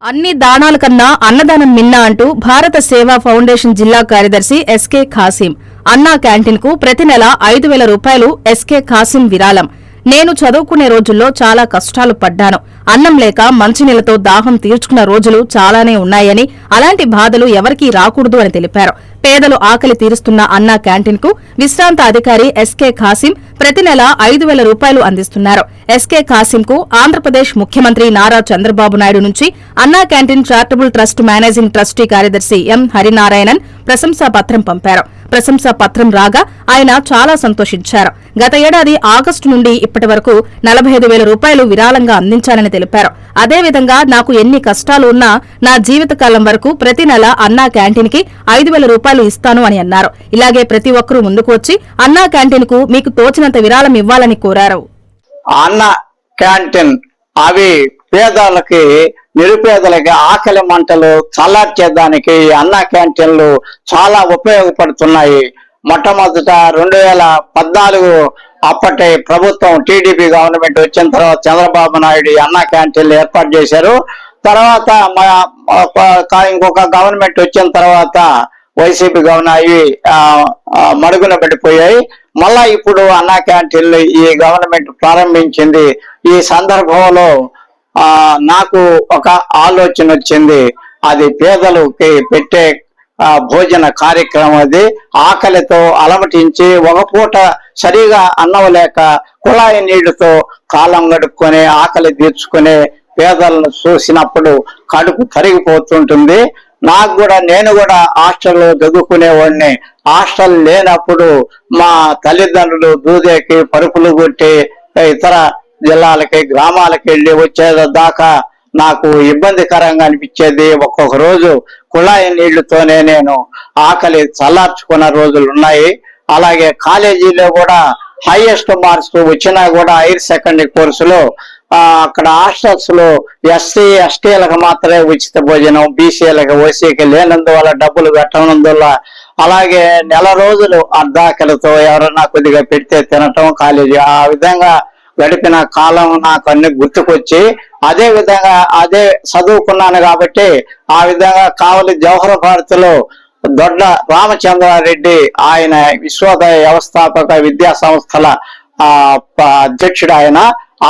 అన్ని దానాల కన్నా అన్నదానం మిన్నా అంటూ భారత సేవా ఫౌండేషన్ జిల్లా కార్యదర్శి ఎస్కే ఖాసిం అన్నా క్యాంటీన్ కు ప్రతి నెల 5,000 రూపాయలు ఎస్కే ఖాసిం విరాళం. నేను చదువుకునే రోజుల్లో చాలా కష్టాలు పడ్డాను. అన్నం లేక మంచినీళ్లతో దాహం తీర్చుకున్న రోజులు చాలానే ఉన్నాయని, అలాంటి బాధలు ఎవరికీ రాకూడదు అని తెలిపారు. పేదలు ఆకలి తీరుస్తున్న అన్నా క్యాంటీన్ కు విశ్రాంత అధికారి ఎస్కే ఖాసిం ప్రతి నెల 5,000 రూపాయలు అందిస్తున్నారు. ఎస్కే ఖాసిం కు ఆంధ్రప్రదేశ్ ముఖ్యమంత్రి నారా చంద్రబాబు నాయుడు నుంచి అన్నా canteen charitable trust managing trustee కార్యదర్శి ఎం హరినారాయణన్ ప్రశంసా పత్రం పంపారు. ప్రశంసా పత్రం రాగా ఆయన చాలా సంతోషించారు. గత ఏడాది ఆగస్టు నుండి ఇప్పటి వరకు 45,000 రూపాయలు విరాళంగా అందించానని తెలిపారు. అదేవిధంగా నాకు ఎన్ని కష్టాలు ఉన్నా నా జీవితకాలం వరకు ప్రతి నెల అన్నా క్యాంటీన్ కి 5,000 రూపాయలు ఇస్తాను అని అన్నారు. ఇలాగే ప్రతి ఒక్కరూ ముందుకు వచ్చి అన్నా క్యాంటీన్ కు మీకు తోచినంత విరాళం ఇవ్వాలని కోరారు. అన్నా క్యాంటీన్ అవి పేదలకి నిరుపేదలకి ఆకలి మంటలు చల్లార్చేదానికి అన్నా క్యాంటీన్లు చాలా ఉపయోగపడుతున్నాయి. మొట్టమొదట 2014 అప్పటి ప్రభుత్వం టీడీపీ గవర్నమెంట్ వచ్చిన తర్వాత చంద్రబాబు నాయుడు అన్నా క్యాంటీన్లు ఏర్పాటు చేశారు. తర్వాత ఇంకొక గవర్నమెంట్ వచ్చిన తర్వాత వైసీపీ గవర్నమెంట్ అవి మడుగున పడిపోయాయి. మళ్ళా ఇప్పుడు అన్నా క్యాంటీన్లు ఈ గవర్నమెంట్ ప్రారంభించింది. ఈ సందర్భంలో నాకు ఒక ఆలోచన వచ్చింది. అది పేదలకి పెట్టే భోజన కార్యక్రమం. అది ఆకలితో అలమటించి ఒక పూట సరిగా అన్నం లేక కుళాయి నీళ్లతో కాలం గడుపుకొని ఆకలి తీర్చుకునే పేదలను చూసినప్పుడు కడుపు కరిగిపోతుంటుంది. నేను కూడా హాస్టల్లో చదువుకునేవాడిని. హాస్టల్ లేనప్పుడు మా తల్లిదండ్రులు దూదేకి పరుపులు కొట్టి ఇతర జిల్లాలకి గ్రామాలకి వెళ్ళి వచ్చేదాకా నాకు ఇబ్బందికరంగా అనిపించేది. ఒక్కొక్క రోజు కుళాయి నీళ్లతోనే నేను ఆకలి చల్లార్చుకున్న రోజులు ఉన్నాయి. అలాగే కాలేజీలో కూడా హైయెస్ట్ మార్క్స్ వచ్చినా కూడా హైయర్ సెకండరీ కోర్సులో అక్కడ హాస్టల్స్ లో ఎస్సీ ఎస్టీలకు మాత్రమే ఉచిత భోజనం, బీసీలకు ఓసీకి లేనందువల్ల డబ్బులు పెట్టనందువల్ల అలాగే నెల రోజులు అర్ధాకలతో ఎవరన్నా కొద్దిగా పెడితే తినటం కాలేజీ ఆ విధంగా గడిపిన కాలం నాకు అన్ని గుర్తుకొచ్చి అదే విధంగా అదే చదువుకున్నాను కాబట్టి ఆ విధంగా కావలి జవహర్ భారతిలో దొడ్డ రామచంద్రారెడ్డి ఆయన విశ్వోదయ వ్యవస్థాపక విద్యా సంస్థల అధ్యక్షుడు.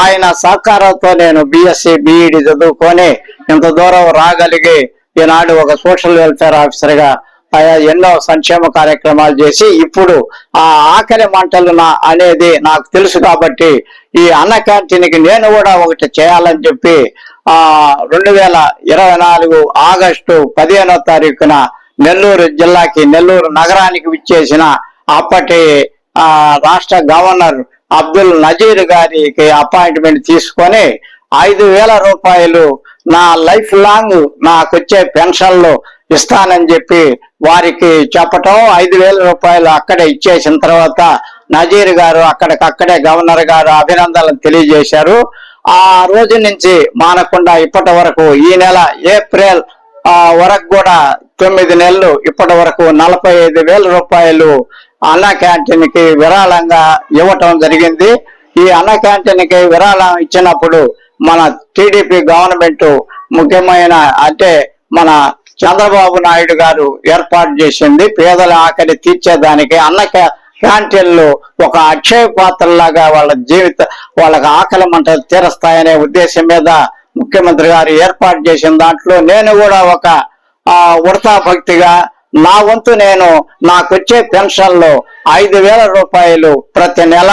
ఆయన సహకారంతో నేను బిఎస్సి బిఈడి చదువుకొని ఇంత దూరం రాగలిగి ఈనాడు ఒక సోషల్ వెల్ఫేర్ ఆఫీసర్ గా ఎన్నో సంక్షేమ కార్యక్రమాలు చేసి ఇప్పుడు ఆ ఆకలి మంటలు అనేది నాకు తెలుసు కాబట్టి ఈ అన్న క్యాంటీన్ కి నేను కూడా ఒకటి చేయాలని చెప్పి 2024 ఆగస్టు 15వ తారీఖున నెల్లూరు జిల్లాకి నెల్లూరు నగరానికి విచ్చేసిన అప్పటి రాష్ట్ర గవర్నర్ అబ్దుల్ నజీర్ గారికి అపాయింట్మెంట్ తీసుకొని 5,000 రూపాయలు నా లైఫ్ లాంగ్ నాకొచ్చే పెన్షన్లు ఇస్తానని చెప్పి వారికి చెప్పటం, 5,000 రూపాయలు అక్కడే ఇచ్చేసిన తర్వాత నజీర్ గారు అక్కడే గవర్నర్ గారు అభినందనలు తెలియజేశారు. ఆ రోజు నుంచి మానకుండా ఇప్పటి వరకు ఈ నెల ఏప్రిల్ వరకు కూడా 9 నెలలు ఇప్పటి వరకు 45,000 రూపాయలు అన్నా క్యాంటీన్ కి విరాళంగా ఇవ్వటం జరిగింది. ఈ అన్నా క్యాంటీన్ కి విరాళం ఇచ్చినప్పుడు మన టీడీపీ గవర్నమెంట్ ముఖ్యమైన అంటే మన చంద్రబాబు నాయుడు గారు ఏర్పాటు చేసింది పేదల ఆకలి తీర్చేదానికి. అన్న క్యాంటీన్లు ఒక అక్షయ పాత్రలాగా వాళ్ళకి ఆకలి మంటలు తీరుస్తాయనే ఉద్దేశం మీద ముఖ్యమంత్రి గారు ఏర్పాటు చేసిన దాంట్లో నేను కూడా ఒక ఉడతా భక్తిగా నా వంతు నేను నాకొచ్చే పెన్షన్లో 5,000 రూపాయలు ప్రతి నెల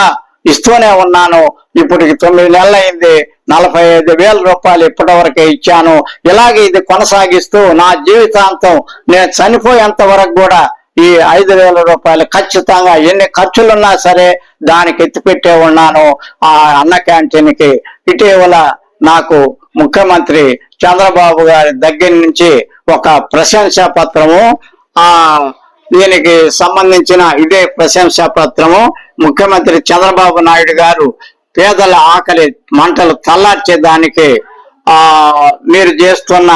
ఇస్తూనే ఉన్నాను. ఇప్పటికి 9 నెలలు అయింది. 45,000 రూపాయలు ఇప్పటి వరకే ఇచ్చాను. ఇలాగే ఇది కొనసాగిస్తూ నా జీవితాంతం నేను చనిపోయేంత వరకు కూడా ఈ 5,000 రూపాయలు ఖచ్చితంగా ఎన్ని ఖర్చులున్నా సరే దానికి ఎత్తిపెట్టే ఉన్నాను ఆ అన్న క్యాంటీన్ కి. ఇటీవల నాకు ముఖ్యమంత్రి చంద్రబాబు గారి దగ్గర నుంచి ఒక ప్రశంసా పత్రము దీనికి సంబంధించిన ఇదే ప్రశంసా పత్రము ముఖ్యమంత్రి చంద్రబాబు నాయుడు గారు పేదల ఆకలి మంటలు చల్లార్చేదానికి మీరు చేస్తున్న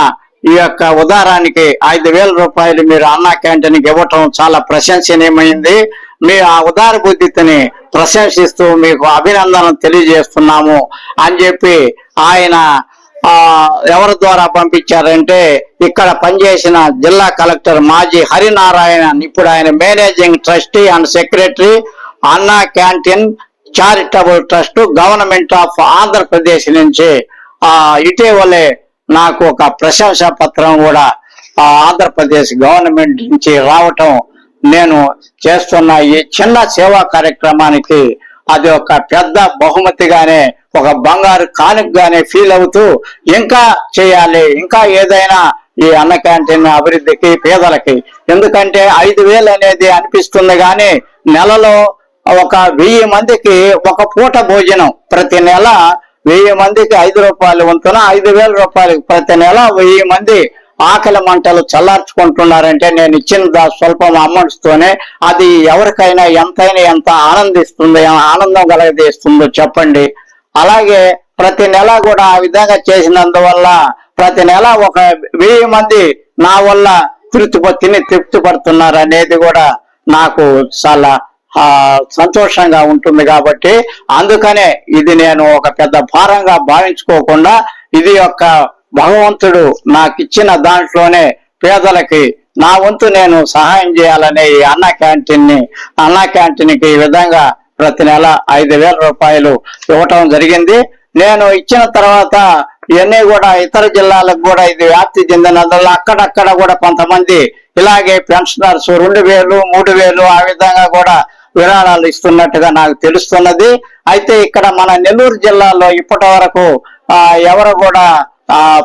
ఈ యొక్క ఉదారానికి 5,000 రూపాయలు మీరు అన్నా క్యాంటీన్కి ఇవ్వటం చాలా ప్రశంసనీయమైంది. మీ ఆ ఉదార బుద్ధిని ప్రశంసిస్తూ మీకు అభినందనలు తెలియజేస్తున్నాము అని చెప్పి ఆయన ఎవరి ద్వారా పంపించారంటే ఇక్కడ పనిచేసిన జిల్లా కలెక్టర్ మాజీ హరినారాయణన్, ఇప్పుడు ఆయన మేనేజింగ్ ట్రస్టీ అండ్ సెక్రటరీ, అన్నా canteen charitable trust, government of Andhra Pradesh నుంచి ఇటీవలే నాకు ఒక ప్రశంసా పత్రం కూడా ఆంధ్రప్రదేశ్ గవర్నమెంట్ నుంచి రావటం, నేను చేస్తున్న ఈ చిన్న సేవా కార్యక్రమానికి అది ఒక పెద్ద బహుమతిగానే, ఒక బంగారు కానుకగానే ఫీల్ అవుతూ ఇంకా చేయాలి, ఇంకా ఏదైనా ఈ అన్న క్యాంటీన్ అభివృద్ధికి, పేదలకి. ఎందుకంటే 5,000 అనేది అనిపిస్తుంది కానీ నెలలో ఒక 1000 మందికి ఒక పూట భోజనం, ప్రతి నెల 1000 మందికి 5 రూపాయలు వంతున 5,000 రూపాయలు, ప్రతి నెల 1000 మంది ఆకలి మంటలు చల్లార్చుకుంటున్నారంటే నేను ఇచ్చిన స్వల్పం అమౌంట్స్ తోనే అది ఎవరికైనా ఎంతైనా ఎంత ఆనందం కలగజేస్తుందో చెప్పండి. అలాగే ప్రతి నెల కూడా ఆ విధంగా చేసినందువల్ల ప్రతి నెల ఒక 1000 మంది నా వల్ల తృప్తి పడుతున్నారు అనేది కూడా నాకు చాలా సంతోషంగా ఉంటుంది. కాబట్టి అందుకనే ఇది నేను ఒక పెద్ద భారంగా భావించుకోకుండా, ఇది ఒక భగవంతుడు నాకు ఇచ్చిన దాంట్లోనే పేదలకి నా వంతు నేను సహాయం చేయాలనే ఈ అన్నా క్యాంటీన్కి ఈ విధంగా ప్రతి నెల 5,000 రూపాయలు ఇవ్వటం జరిగింది. నేను ఇచ్చిన తర్వాత ఇవన్నీ కూడా ఇతర జిల్లాలకు కూడా ఇది వ్యాప్తి చెందినందువల్ల అక్కడక్కడ కూడా కొంతమంది ఇలాగే పెన్షనర్స్ 2,000, 3,000 ఆ విధంగా కూడా విరాళాలు ఇస్తున్నట్టుగా నాకు తెలుస్తున్నది. అయితే ఇక్కడ మన నెల్లూరు జిల్లాలో ఇప్పటి వరకు ఎవరు కూడా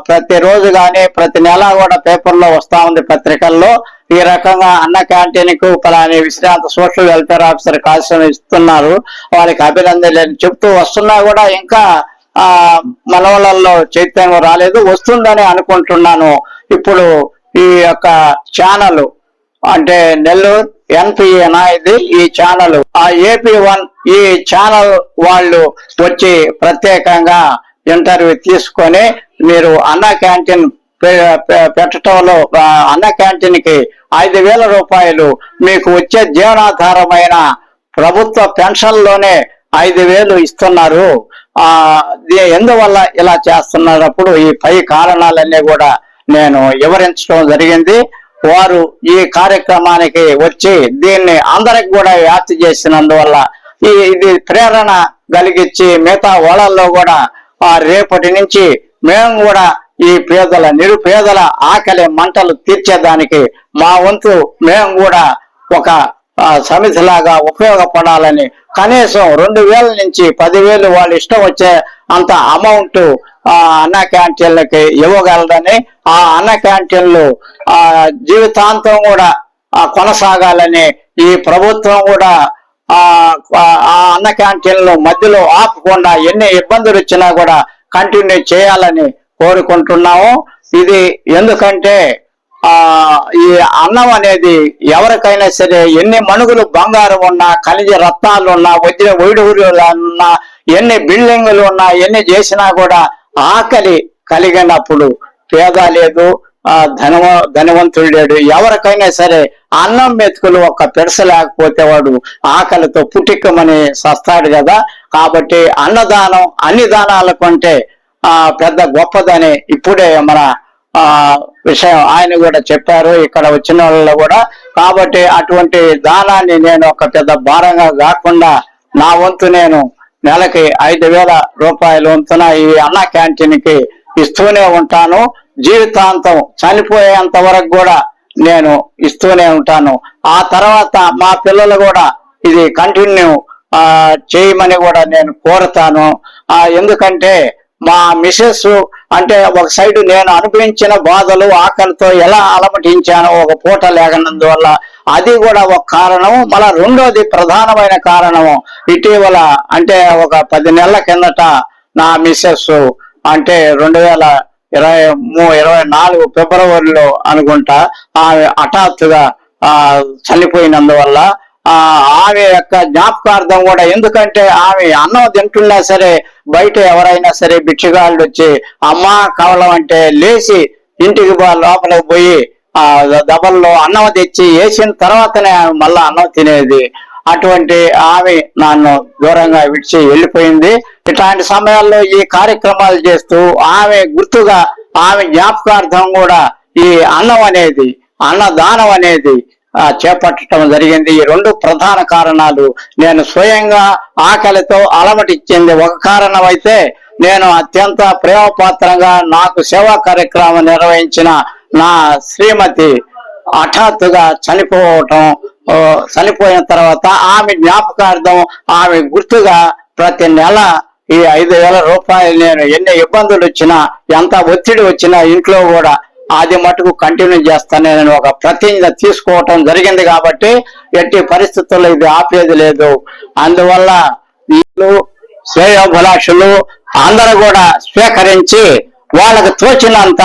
ప్రతిరోజు కానీ ప్రతి నెల కూడా పేపర్లో వస్తా ఉంది, పత్రికల్లో ఈ రకంగా అన్న క్యాంటీన్ కు పలాని విశ్రాంత సోషల్ వెల్ఫేర్ ఆఫీసర్ కాల్సిన ఇస్తున్నారు, వాళ్ళకి అభినందనలు చెప్తూ వస్తున్నా కూడా ఇంకా మనవలలో చైతన్యం రాలేదు. వస్తుందని అనుకుంటున్నాను. ఇప్పుడు ఈ యొక్క ఛానల్ అంటే నెల్లూరు NPA ఇది, ఈ ఛానల్ AP1 ఈ ఛానల్ వాళ్ళు వచ్చి ప్రత్యేకంగా ఇంటర్వ్యూ తీసుకొని మీరు అన్నా క్యాంటీన్ పెట్టడంలో అన్న క్యాంటీన్ కి 5,000 రూపాయలు మీకు వచ్చే జీవనాధారమైన ప్రభుత్వ పెన్షన్లోనే 5,000 ఇస్తున్నారు. ఎందువల్ల ఇలా చేస్తున్నప్పుడు ఈ పై కారణాలన్నీ కూడా నేను వివరించడం జరిగింది. వారు ఈ కార్యక్రమానికి వచ్చి దీన్ని అందరికి కూడా వ్యాప్తి చేసినందువల్ల ఇది ప్రేరణ కలిగించి మిగతా వాళ్ళల్లో కూడా రేపటి నుంచి మేము కూడా ఈ నిరుపేదల ఆకలి మంటలు తీర్చేదానికి మా వంతు మేము కూడా ఒక సమితిలాగా ఉపయోగపడాలని కనీసం 2,000 నుంచి 10,000 వాళ్ళు ఇష్టం వచ్చే అంత అమౌంట్ అన్న క్యాంటీన్లకి ఇవ్వగలరని, ఆ అన్న క్యాంటీన్లు జీవితాంతం కూడా కొనసాగాలని, ఈ ప్రభుత్వం కూడా ఆ అన్న క్యాంటీన్లు మధ్యలో ఆపకుండా ఎన్ని ఇబ్బందులు వచ్చినా కూడా కంటిన్యూ చేయాలని కోరుకుంటున్నాము. ఇది ఎందుకంటే ఈ అన్నం అనేది ఎవరికైనా సరే ఎన్ని మణుగులు బంగారం ఉన్నా, ఖనిజ రత్నాలు ఉన్నా, వైడూరులు ఉన్నా, ఎన్ని బిల్డింగులు ఉన్నా, ఎన్ని చేసినా కూడా ఆకలి కలిగినప్పుడు పేద లేదు, ధనవంతుడు లేడు. ఎవరికైనా సరే అన్నం మెతుకులు ఒక పెడస లేకపోతే వాడు ఆకలితో పుట్టిక్కమని సస్తాడు కదా. కాబట్టి అన్నదానం అన్ని దానాల కంటే పెద్ద గొప్పదని ఇప్పుడే మన విషయం ఆయన కూడా చెప్పారు ఇక్కడ వచ్చిన వాళ్ళు కూడా. కాబట్టి అటువంటి దానాన్ని నేను ఒక పెద్ద భారంగా కాకుండా నా వంతు నేను నెలకి 5,000 రూపాయలు వంతున ఈ అన్న క్యాంటీన్ కి ఇస్తూనే ఉంటాను. జీవితాంతం చనిపోయేంత వరకు కూడా నేను ఇస్తూనే ఉంటాను. ఆ తర్వాత మా పిల్లలు కూడా ఇది కంటిన్యూ చేయమని కూడా నేను కోరుతాను. ఎందుకంటే మా మిసెస్ అంటే ఒక సైడ్ నేను అనుభవించిన బాధలు ఆకలితో ఎలా అలమటించానో ఒక పూట లేకనందువల్ల అది కూడా ఒక కారణం. మళ్ళా రెండోది ప్రధానమైన కారణము ఇటీవల అంటే ఒక 10 నెలల కిందట నా మిసెస్ అంటే 2024 ఫిబ్రవరిలో అనుకుంటా ఆమె హఠాత్తుగా చనిపోయినందువల్ల ఆమె యొక్క జ్ఞాపకార్థం కూడా, ఎందుకంటే ఆమె అన్నం తింటున్నా సరే బయట ఎవరైనా సరే బిక్షగాళ్ళు వచ్చి అమ్మా కావలం అంటే లేచి ఇంటికి లోపలికి పోయి దబల్లో అన్నం తెచ్చి వేసిన తర్వాతనే ఆమె మళ్ళా అన్నం తినేది. అటువంటి ఆమె నన్ను దూరంగా విడిచి వెళ్ళిపోయింది. ఇట్లాంటి సమయాల్లో ఈ కార్యక్రమాలు చేస్తూ ఆమె గుర్తుగా ఆమె జ్ఞాపకార్థం కూడా ఈ అన్నదానం అనేది చేపట్టడం జరిగింది. ఈ రెండు ప్రధాన కారణాలు. నేను స్వయంగా ఆకలితో అలమటిచ్చింది ఒక కారణం అయితే, నేను అత్యంత ప్రేమపాత్రంగా నాకు సేవా కార్యక్రమం నిర్వహించిన నా శ్రీమతి హఠాత్తుగా చనిపోయిన తర్వాత ఆమె జ్ఞాపకార్థం, ఆమె గుర్తుగా ప్రతి నెల ఈ 5,000 రూపాయలు నేను ఎన్ని ఇబ్బందులు వచ్చినా, ఎంత ఒత్తిడి వచ్చినా ఇంట్లో కూడా అది మటుకు కంటిన్యూ చేస్తానని ఒక ప్రతిజ్ఞ తీసుకోవటం జరిగింది. కాబట్టి ఎట్టి పరిస్థితుల్లో ఇది ఆపేది లేదు. అందువల్ల వీళ్ళు శ్రేయోభిలాషులు అందరూ కూడా స్వీకరించి వాళ్ళకు తోచినంత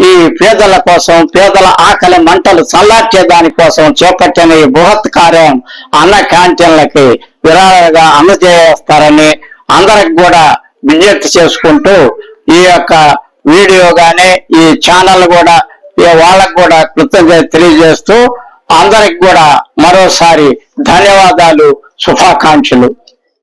ఈ పేదల కోసం, పేదల ఆకలి మంటలు చల్లార్చే దానికోసం చేపట్టిన ఈ బృహత్ కార్యం అన్న క్యాంటీన్లకి విరాళంగా అందజేస్తారని అందరికి కూడా విజ్ఞప్తి చేసుకుంటూ, ఈ యొక్క వీడియో గాని ఈ ఛానల్ కూడా వాళ్ళకు కూడా కృతజ్ఞత తెలియజేస్తూ అందరికి కూడా మరోసారి ధన్యవాదాలు, శుభాకాంక్షలు.